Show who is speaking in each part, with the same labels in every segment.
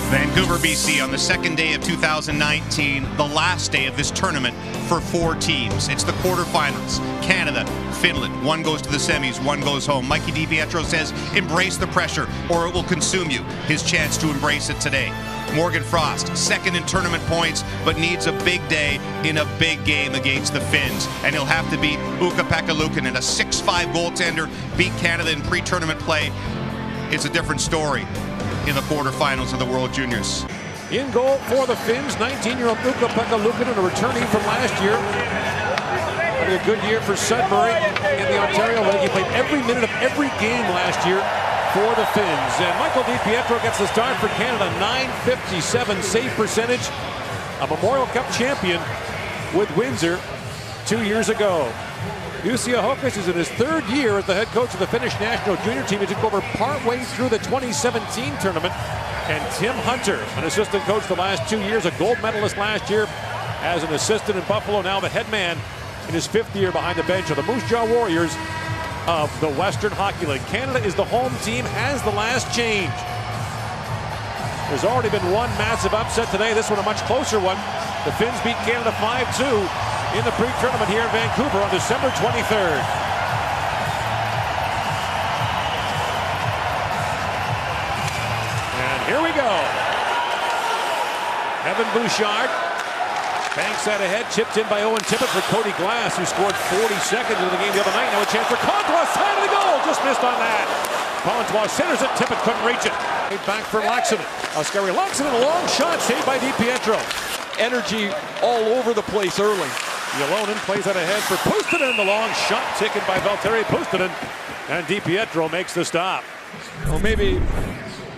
Speaker 1: Vancouver, BC, on the second day of 2019, the last day of this tournament for 4 teams. It's the quarterfinals. Canada, Finland. One goes to the semis, one goes home. Mikey DiPietro says, embrace the pressure or it will consume you. His chance to embrace it today. Morgan Frost, second in tournament points, but needs a big day in a big game against the Finns. And he'll have to beat Ukko-Pekka Luukkonen, a 6'5" goaltender, beat Canada in pre-tournament play. It's a different story in the quarterfinals of the World Juniors.
Speaker 2: In goal for the Finns, 19-year-old Ukko-Pekka Luukkonen, a returning from last year. Having a good year for Sudbury in the Ontario League. He played every minute of every game last year for the Finns. And Michael DiPietro gets the start for Canada, .957 save percentage. A Memorial Cup champion with Windsor 2 years ago. Jussi Ahokas is in his 3rd year as the head coach of the Finnish national junior team. He took over partway through the 2017 tournament. And Tim Hunter, an assistant coach the last 2 years, a gold medalist last year as an assistant in Buffalo, now the head man in his 5th year behind the bench of the Moose Jaw Warriors of the Western Hockey League. Canada is the home team, has the last change. There's already been one massive upset today, this one a much closer one. The Finns beat Canada 5-2 in the pre-tournament here in Vancouver on December 23rd. And here we go. Evan Bouchard banks that ahead, chipped in by Owen Tippett for Cody Glass, who scored 40 seconds into the game the other night. Now a chance for Comtois, side of the goal, just missed on that. Comtois centers it, Tippett couldn't reach it. Back for Laaksonen. Oskari Laaksonen, a long shot saved by DiPietro.
Speaker 3: Energy all over the place early.
Speaker 2: Jalonen plays that ahead for Puustinen. The long shot taken by Valtteri Puustinen. And DiPietro makes the stop.
Speaker 3: Well, maybe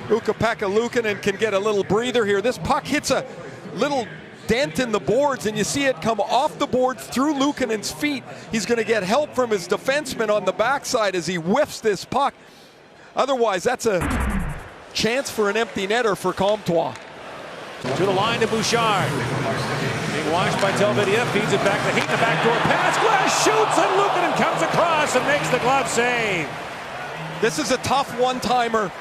Speaker 3: Ukko-Pekka Luukkonen can get a little breather here. This puck hits a little dent in the boards, and you see it come off the boards through Luukkonen's feet. He's going to get help from his defenseman on the backside as he whiffs this puck. Otherwise, that's a chance for an empty netter for Comtois.
Speaker 2: To the line to Bouchard. Being watched by Telvidia, feeds it back to Heat, the backdoor pass. Glass shoots, and Luukkonen comes across and makes the glove save.
Speaker 3: This is a tough one-timer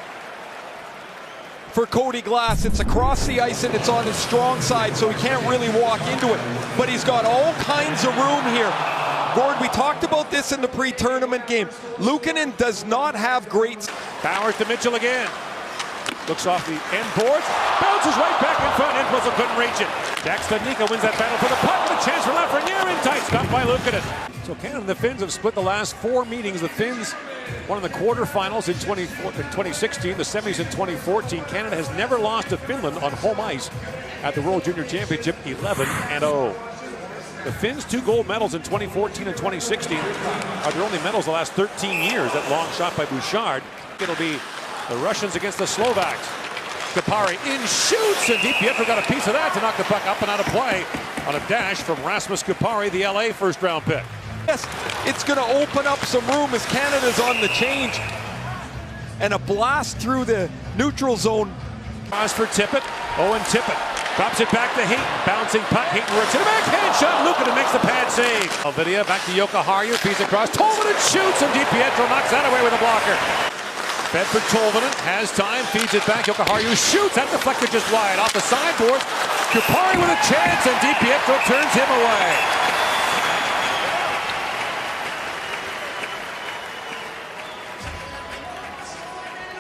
Speaker 3: for Cody Glass. It's across the ice and it's on his strong side, so he can't really walk into it. But he's got all kinds of room here. Gord, we talked about this in the pre-tournament game. Luukkonen does not have great...
Speaker 2: Powers to Mitchell again. Looks off the end boards, bounces right back in front. Entwistle couldn't reach it. Jack Studnicka wins that battle for the puck with a chance for Lafreniere in tight, stopped by Luukkonen. So Canada and the Finns have split the last 4 meetings. The Finns won in the quarterfinals in 2016, the semis in 2014. Canada has never lost to Finland on home ice at the World Junior Championship, 11-0. The Finns' 2 gold medals in 2014 and 2016 are their only medals the last 13 years. That long shot by Bouchard. It'll be the Russians against the Slovaks. Kupari in shoots, and DiPietro got a piece of that to knock the puck up and out of play on a dash from Rasmus Kupari, the LA first-round pick.
Speaker 3: Yes, it's going to open up some room as Canada's on the change. And a blast through the neutral zone.
Speaker 2: Pass for Tippett. Owen Tippett drops it back to Heat. Bouncing puck. Heat works it. A backhand shot. Luukkonen makes the pad save. Alvidia back to Jokiharju. Feeds across. Tolvanen shoots, and DiPietro knocks that away with a blocker. Bedford Tolvanen has time, feeds it back. Jokiharju shoots, that deflected just wide off the sideboards. Kupari with a chance, and DiPietro turns him away.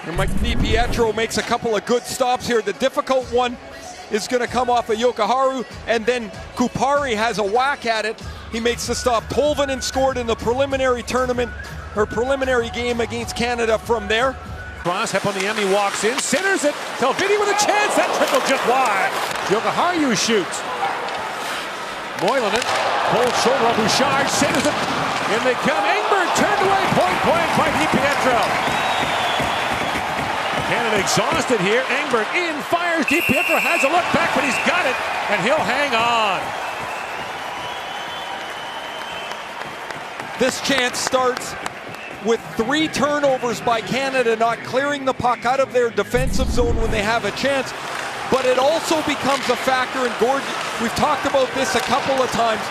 Speaker 3: And Mike DiPietro makes a couple of good stops here. The difficult one is going to come off of Jokiharju, and then Kupari has a whack at it. He makes the stop. Tolvanen scored in the preliminary tournament, her preliminary game against Canada from there.
Speaker 2: Cross, Heponiemi walks in, centers it. Telvidia with a chance, that trickled just wide. Jokiharju shoots. Moilanen, cold shoulder on Bouchard, centers it. In they come, Engberg turned away, point blank by DiPietro. Canada exhausted here, Engberg in, fires, DiPietro has a look back, but he's got it, and he'll hang on.
Speaker 3: This chance starts with 3 turnovers by Canada, not clearing the puck out of their defensive zone when they have a chance. But it also becomes a factor, and Gord, we've talked about this a couple of times.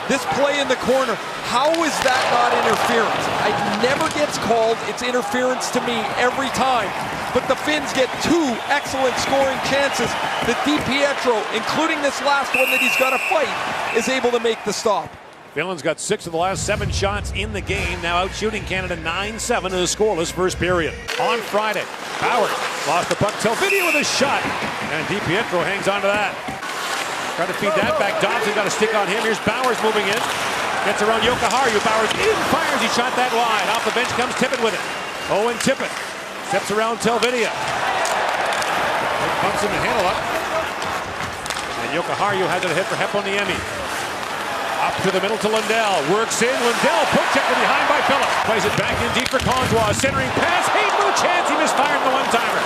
Speaker 3: This play in the corner, how is that not interference? It never gets called. It's interference to me every time. but the Finns get two excellent scoring chances that DiPietro, including this last one that he's got to fight, is able to make the stop.
Speaker 2: Finland's got 6 of the last 7 shots in the game, now out shooting Canada 9-7 in a scoreless first period. On Friday, Howard lost the puck. Telvidia with a shot, and DiPietro hangs on to that. Trying to feed that back. Dobson got a stick on him. Here's Bowers moving in. Gets around Jokiharju. Bowers in, fires. He shot that wide. Off the bench comes Tippett with it. Owen Tippett steps around Telvidia. Pumps him the handle up. And Jokiharju has it a hit for Heponiemi. Up to the middle to Lundell. Works in. Lundell poke check from behind by Phillips. Plays it back in deep for Contois. Centering pass. Hayden with a chance. He misfired the one-timer.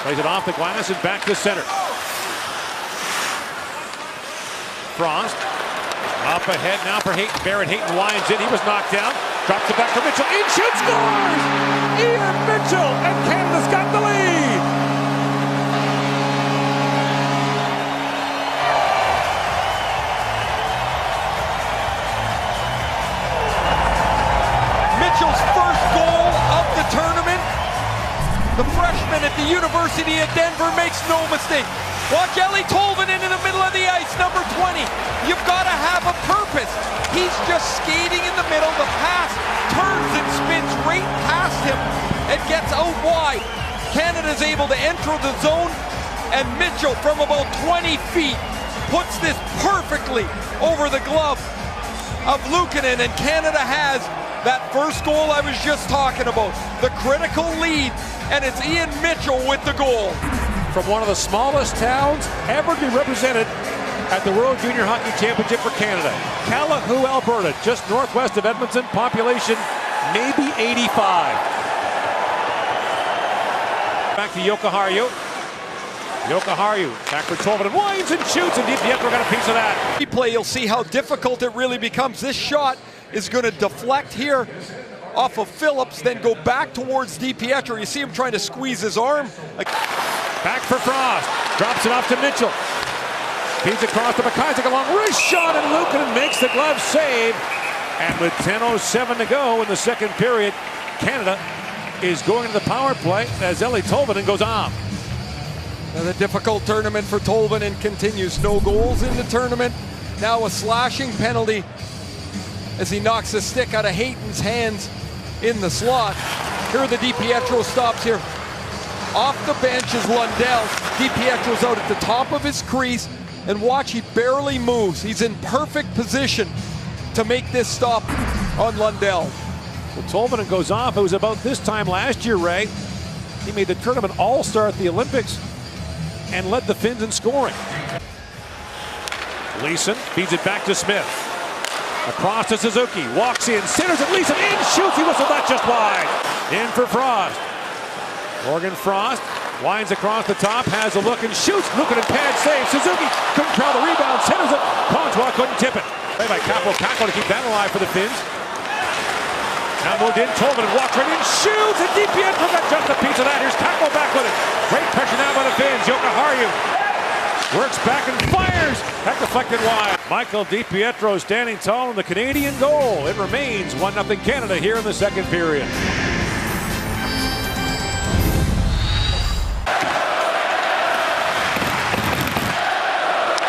Speaker 2: Plays it off the glass and back to center. Frost. Up ahead now for Hayton. Barrett. Hayton winds in. He was knocked down. Drops it back for Mitchell. In shoot. Scores! Ian Mitchell. And Canada's got the lead.
Speaker 3: Mitchell's first goal of the tournament. The freshman at the University of Denver makes no mistake. Watch Eeli Tolvanen in the middle of the ice, number 20. You've got to have a purpose. He's just skating in the middle. The pass turns and spins right past him and gets out wide. Canada's able to enter the zone, and Mitchell from about 20 feet puts this perfectly over the glove of Luukkonen, and Canada has that first goal I was just talking about. The critical lead, and it's Ian Mitchell with the goal.
Speaker 2: From one of the smallest towns ever to be represented at the World Junior Hockey Championship for Canada. Calahoo, Alberta, just northwest of Edmonton, population maybe 85. Back to Jokiharju. Jokiharju, back for Tolvanen, winds and shoots, and DiPietro got a piece of that.
Speaker 3: Replay, you'll see how difficult it really becomes. This shot is going to deflect here off of Phillips, then go back towards DiPietro. You see him trying to squeeze his arm.
Speaker 2: Back for Frost, drops it off to Mitchell. Feeds across to McIsaac, a long wrist shot, and Luukkonen makes the glove save. And with 10:07 to go in the second period, Canada is going to the power play as Eeli Tolvanen goes off.
Speaker 3: Now the difficult tournament for Tolvanen continues. No goals in the tournament. Now a slashing penalty as he knocks the stick out of Hayton's hands in the slot. Here are the DiPietro stops here. Off the bench is Lundell. DiPietro's out at the top of his crease, and watch, he barely moves. He's in perfect position to make this stop on Lundell.
Speaker 2: Well, Tolvanen goes off. It was about this time last year, Ray. He made the tournament all-star at the Olympics and led the Finns in scoring. Leeson feeds it back to Smith. Across to Suzuki, walks in, centers it, Leeson in, shoots, he whistled that just wide. In for Frost. Morgan Frost winds across the top, has a look and shoots. Luukkonen pad save. Suzuki couldn't trail the rebound, centers it. Contois couldn't tip it. Play by Capo to keep that alive for the Finns. Now moved in, Tolvanen walks right in, shoots, and DiPietro got just a piece of that. Here's Capo back with it. Great pressure now by the Finns. Jokiharju works back and fires. That deflected wide. Michael DiPietro standing tall in the Canadian goal. It remains 1-0 Canada here in the second period.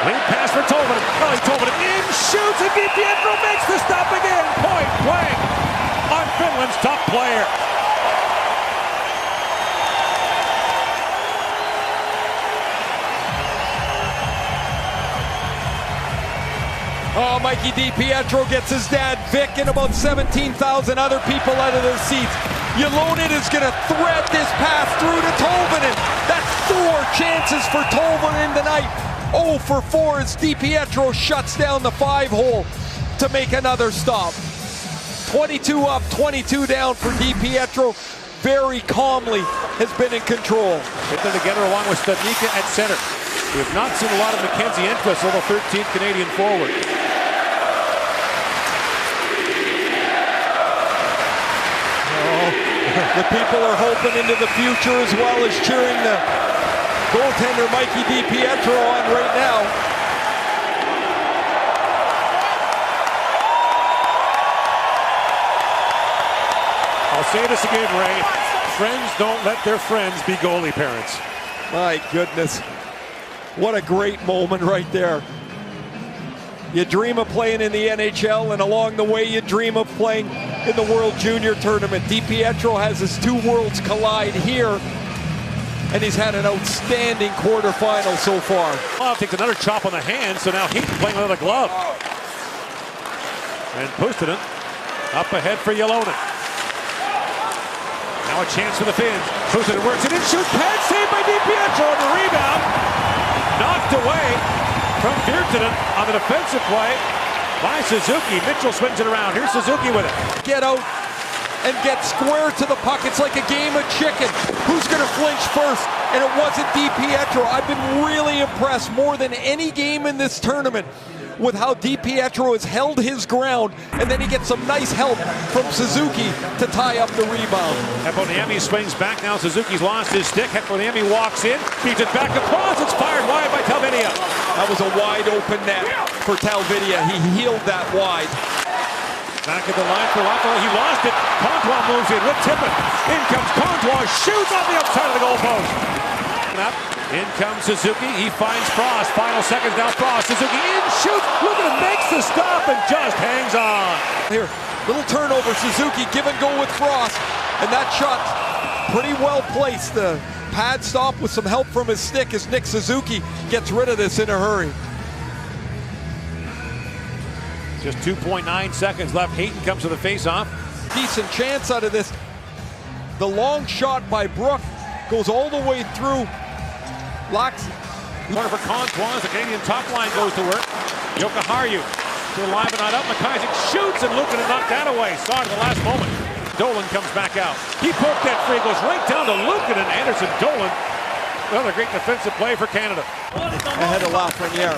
Speaker 2: Lead pass for Tolvanen. Eeli Tolvanen in, shoots, and DiPietro makes the stop again. Point blank on Finland's top player.
Speaker 3: Oh, Mikey DiPietro gets his dad Vic and about 17,000 other people out of their seats. Ylonen is going to thread this pass through to Tolvanen. That's 4 chances for Tolvanen tonight. 0 for 4 as DiPietro shuts down the 5-hole to make another stop. 22 up, 22 down for DiPietro. Very calmly has been in control.
Speaker 2: Hit them together along with Stadnyka at center. We have not seen a lot of Mackenzie Entwistle, the 13th Canadian forward.
Speaker 3: The people are hoping into the future as well as cheering the goaltender Mikey DiPietro on right now.
Speaker 2: I'll say this again, Ray. friends don't let their friends be goalie parents.
Speaker 3: My goodness. What a great moment right there. You dream of playing in the NHL, and along the way you dream of playing in the World Junior Tournament. DiPietro has his two worlds collide here, and he's had an outstanding quarterfinal so far.
Speaker 2: Love takes another chop on the hand, so now Heaton playing without a glove. And Puustinen up ahead for Ylonen. Now a chance for the Finns. Puustinen works it in, shoots, pad saved by DiPietro, and the rebound knocked away from Virtanen on the defensive play by Suzuki. Mitchell swings it around. Here's Suzuki with it.
Speaker 3: Get out and get square to the puck. It's like a game of chicken. Who's going to flinch first? And it wasn't DiPietro. I've been really impressed more than any game in this tournament with how DiPietro has held his ground, and then he gets some nice help from Suzuki to tie up the rebound.
Speaker 2: Heponiemi swings back now. Suzuki's lost his stick. Heponiemi walks in, feeds it back across. It's fired wide by Talvidia.
Speaker 3: That was a wide open net for Talvidia. He healed that wide.
Speaker 2: Back at the line for Lappala. He lost it. Comtois moves in with Tippett. In comes Comtois. Shoots off the outside of the goalpost. In comes Suzuki. He finds Frost. Final seconds now. Frost. Suzuki in. Shoots. Look at him. Makes the stop and just hangs on.
Speaker 3: Here, little turnover. Suzuki give and go with Frost. And that shot pretty well placed. The pad stop with some help from his stick as Nick Suzuki gets rid of this in a hurry.
Speaker 2: Just 2.9 seconds left. Hayton comes to the face-off.
Speaker 3: Decent chance out of this. The long shot by Brook goes all the way through. Locks.
Speaker 2: Corner for Comtois. The Canadian top line goes to work. Jokiharju to the line but not up. McIsaac shoots and Luukkonen knocked that away. Saw it at the last moment. Dolan comes back out. He poked that free. Goes right down to Luukkonen. Anderson Dolan. Another great defensive play for Canada.
Speaker 3: Ahead of Lafreniere.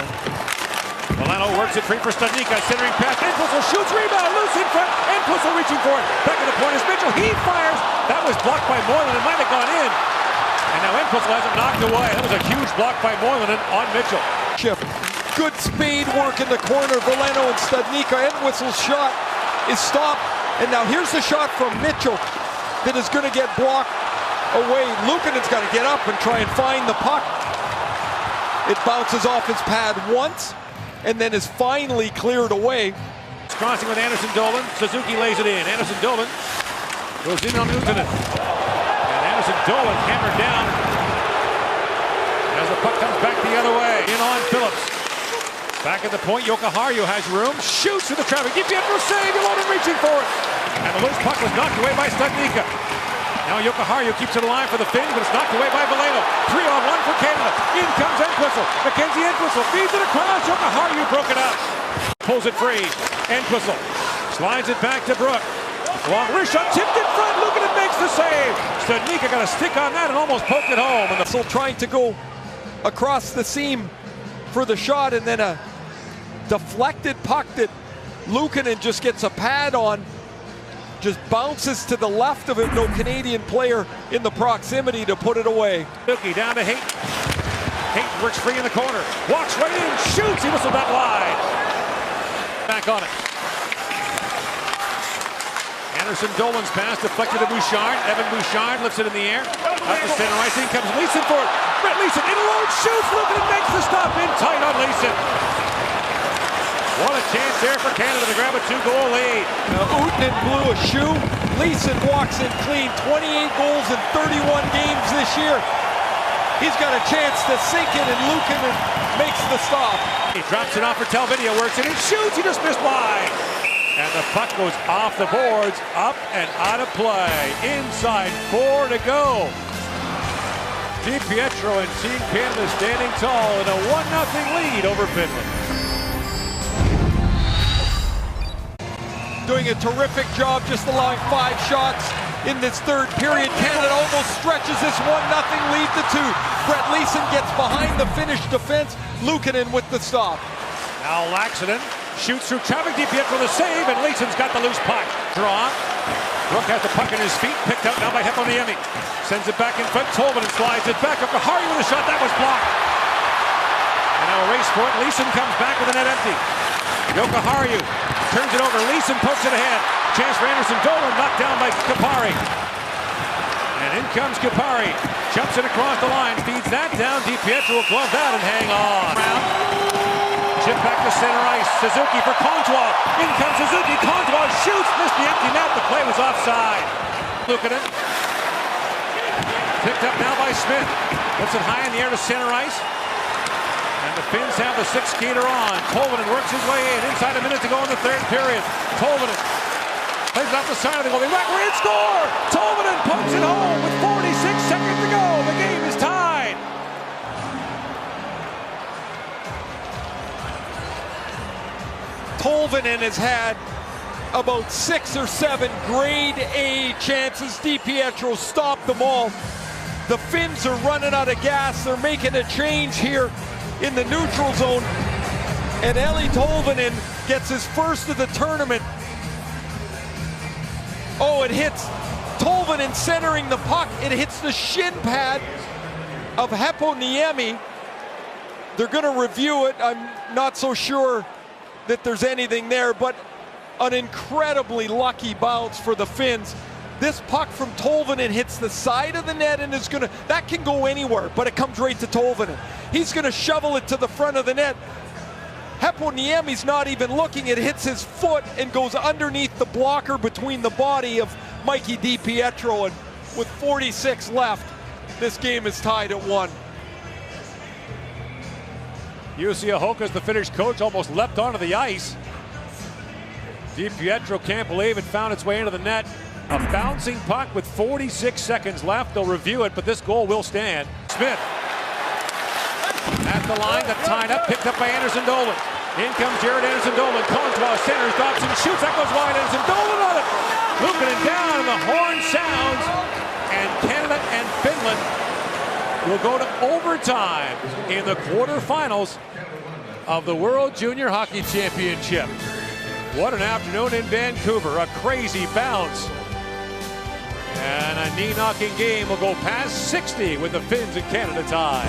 Speaker 2: Milano works it free for Studnicka. Centering pass. Entwistle shoots. Rebound. Loose in front. Entwistle reaching for it. Back in the point is Mitchell. He fires. That was blocked by Moylan. It might have gone in. And now Entwistle has it knocked away. That was a huge block by Moylan on Mitchell.
Speaker 3: Shift. Good spade work in the corner. Veleno and Studnicka. Entwistle's shot is stopped. And now here's the shot from Mitchell that is going to get blocked away. Luukkonen's got to get up and try and find the puck. It bounces off his pad once and then is finally cleared away.
Speaker 2: Crossing with Anderson Dolan. Suzuki lays it in. Anderson Dolan goes in on Luukkonen. And Anderson Dolan hammered down as the puck comes back the other way. In on Phillips. Back at the point, Jokiharju has room. Shoots through the traffic. DiPietro save. Ylonen reaching for it. And the loose puck was knocked away by Studnicka. Now Jokiharju keeps it alive for the Finns, but it's knocked away by Veleno. 3-on-1 for Canada. In comes Entwistle. Mackenzie Entwistle feeds it across. Jokiharju broke it up. Pulls it free. Entwistle slides it back to Brook. Long wrist shot tipped in front. Luukkonen makes the save. Studnicka got a stick on that and almost poked it home. And
Speaker 3: Still trying to go across the seam for the shot, and then a deflected puck that Luukkonen just gets a pad on. Just bounces to the left of him. No Canadian player in the proximity to put it away.
Speaker 2: Suzuki down to Hayton. Hayton works free in the corner. Walks right in. Shoots. He whistled that wide. Back on it. Anderson Dolan's pass deflected to Bouchard. Evan Bouchard lifts it in the air. Up to center ice. In comes Leeson for it. Brett Leeson in alone. Shoots. Luukkonen makes the stop. In tight on Leeson. What a chance there for Canada to grab a 2-goal lead.
Speaker 3: Now Uutinen blew a shoe. Leeson walks in clean. 28 goals in 31 games this year. He's got a chance to sink it, and Luukkonen makes the stop.
Speaker 2: He drops it off for Talvidia, works it and shoots. He just missed wide. And the puck goes off the boards, up and out of play. Inside 4 to go. DiPietro and Team Canada standing tall in a 1-0 lead over Finland.
Speaker 3: Doing a terrific job, just allowing 5 shots in this third period. Canada almost stretches this 1-0 lead to 2. Brett Leeson gets behind the Finnish defense. Luukkonen with the stop.
Speaker 2: Now Laxinen shoots through traffic. DiPietro the save, and Leeson's got the loose puck. Draw. Brook has the puck in his feet, picked up now by Heponiemi. Sends it back in front. Tolvanen slides it back. Jokiharju with a shot. That was blocked. And now a race for it. Leeson comes back with the net empty. Jokiharju turns it over. Leeson pokes it ahead. Chance for Anderson Dolan, knocked down by Kapari. And in comes Kupari. Jumps it across the line, feeds that down. DiPietro will glove that and hang on. Chip back to center ice. Suzuki for Comtois. In comes Suzuki. Comtois shoots. Missed the empty net. The play was offside. Luukkonen. Picked up now by Smith. Puts it high in the air to center ice. And the Finns have the sixth skater on. Tolvanen works his way in. Inside a minute to go in the third period. Tolvanen plays it off the side of the goal. They backward and score! Tolvanen pokes it home with 46 seconds to go. The game is tied.
Speaker 3: Tolvanen has had about 6 or 7 grade A chances. DiPietro stopped them all. The Finns are running out of gas. They're making a change here in the neutral zone. And Eli Tolvanen gets his first of the tournament. Oh, it hits Tolvanen centering the puck. It hits the shin pad of Heponiemi. They're going to review it. I'm not so sure that there's anything there, but an incredibly lucky bounce for the Finns. This puck from Tolvanen hits the side of the net and is going to, that can go anywhere, but it comes right to Tolvanen. He's going to shovel it to the front of the net. Heponiemi's not even looking. It hits his foot and goes underneath the blocker between the body of Mikey DiPietro. And with 46 left, this game is tied at 1.
Speaker 2: Jussi Ahokas, the Finnish coach, almost leapt onto the ice. DiPietro can't believe it found its way into the net. A bouncing puck with 46 seconds left. They'll review it, but this goal will stand. Smith at the line, got tied up, picked up by Anderson Dolan. In comes Jared Anderson Dolan. Comtois centers, drops and shoots. That goes wide. Anderson Dolan on it. Luukkonen down, and the horn sounds. And Canada and Finland will go to overtime in the quarterfinals of the World Junior Hockey Championship. What an afternoon in Vancouver. A crazy bounce. And a knee-knocking game will go past 60 with the Finns and Canada tie.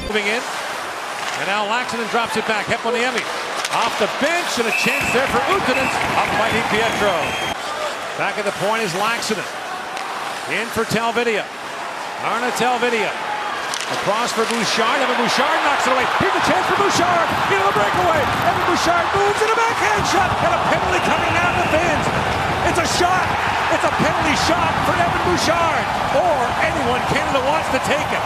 Speaker 2: Moving in. And now Laxinen drops it back. Heponiemi off the bench, and a chance there for Uutinen. Up by DiPietro. Back at the point is Laxinen. In for Talvidia. Arna Talvidia. Across for Bouchard. Evan Bouchard knocks it away. Here's a chance for Bouchard. Into the breakaway. Evan Bouchard moves in a backhand shot. And a penalty coming down to the Finns. It's a shot. It's a penalty shot for Evan Bouchard. Or anyone Canada wants to take it.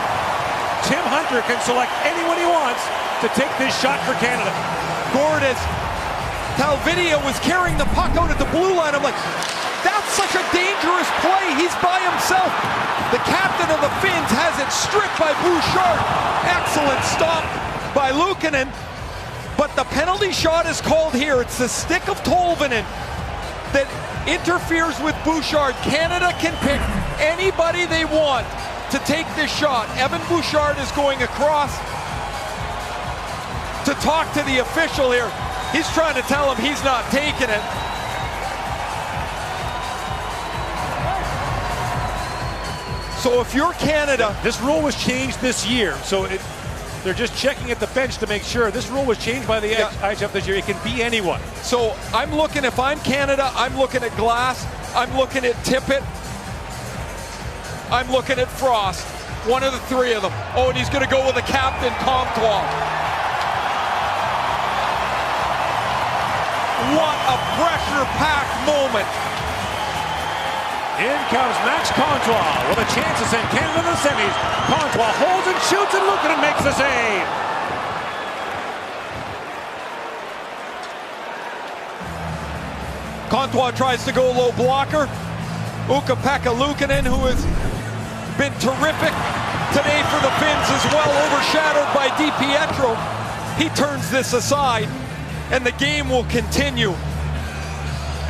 Speaker 2: Tim Hunter can select anyone he wants to take this shot for Canada.
Speaker 3: Gordis, Talvidia was carrying the puck out at the blue line. I'm like, that's such a dangerous play. He's by himself. The captain of the Finns has it stripped by Bouchard. Excellent stop by Luukkonen. But the penalty shot is called here. It's the stick of Tolvanen that interferes with Bouchard. Canada can pick anybody they want to take this shot. Evan Bouchard is going across to talk to the official here. He's trying to tell him he's not taking it. So if you're Canada...
Speaker 2: This rule was changed this year, so they're just checking at the bench to make sure. This rule was changed by the IHF this year. It can be anyone.
Speaker 3: So I'm looking, if I'm Canada, I'm looking at Glass, I'm looking at Tippett, I'm looking at Frost. One of the three of them. Oh, and he's going to go with the captain, Comtois. What a pressure-packed moment.
Speaker 2: In comes Max Comtois with a chance to send Canada to the semis. Comtois holds and shoots, and Luukkonen makes the save.
Speaker 3: Comtois tries to go low blocker. Ukko-Pekka Luukkonen, who has been terrific today for the Finns, as well, overshadowed by DiPietro. He turns this aside, and the game will continue.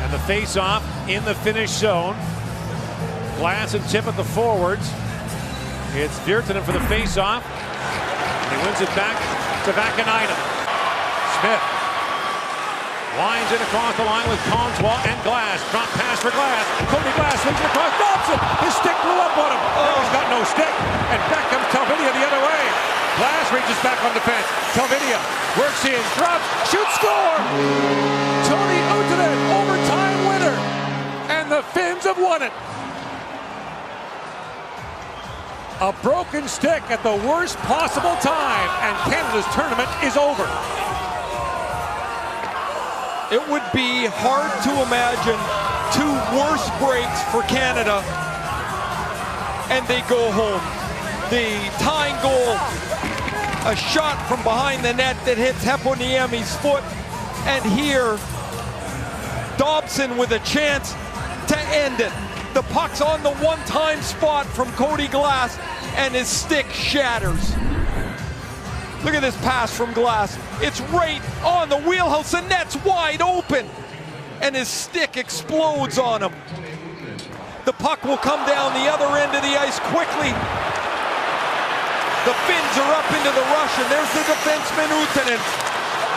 Speaker 2: And the face-off in the Finnish zone. Glass and Tippett the forwards. It's Virtanen for the face-off. He wins it back to Vakanainen. Smith winds it across the line with Comtois and Glass. Drop pass for Glass. Cody Glass swings it across. Drops it. His stick blew up on him. Oh, he's got no stick. And back comes Talvidia the other way. Glass reaches back on defense. Talvidia works in, drops, shoots, score! Toni Uutinen, overtime winner. And the Finns have won it. A broken stick at the worst possible time, and Canada's tournament is over.
Speaker 3: It would be hard to imagine two worse breaks for Canada, and they go home. The tying goal, a shot from behind the net that hits Heponiemi's foot, and here Dobson with a chance to end it. The puck's on the one-time spot from Cody Glass, and his stick shatters. Look at this pass from Glass. It's right on the wheelhouse. The net's wide open, and his stick explodes on him. The puck will come down the other end of the ice quickly. The Finns are up into the rush, and there's the defenseman Uutinen.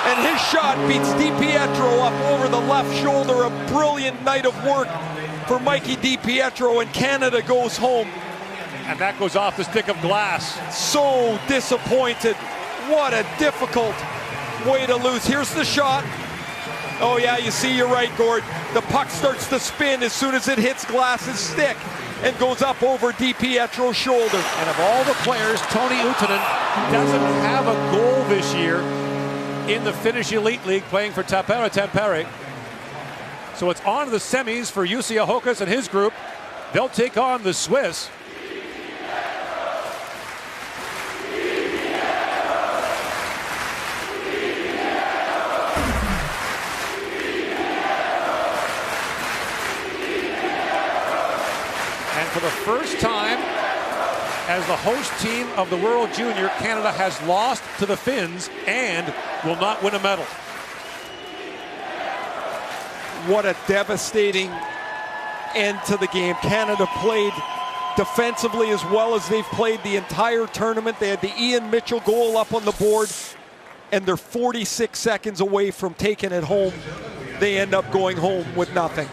Speaker 3: And his shot beats DiPietro up over the left shoulder. A brilliant night of work for Mikey DiPietro, and Canada goes home.
Speaker 2: And that goes off the stick of Glass.
Speaker 3: So disappointed. What a difficult way to lose. Here's the shot. Oh yeah, you see, you're right, Gord. The puck starts to spin as soon as it hits Glass's stick and goes up over DiPietro's shoulder.
Speaker 2: And of all the players, Toni Uutinen doesn't have a goal this year in the Finnish Elite League, playing for Tampere. So it's on to the semis for Jussi Ahokas and his group. They'll take on the Swiss. And for the first time, as the host team of the World Junior, Canada has lost to the Finns and will not win a medal.
Speaker 3: What a devastating end to the game. Canada played defensively as well as they've played the entire tournament. They had the Ian Mitchell goal up on the board, and they're 46 seconds away from taking it home. They end up going home with nothing.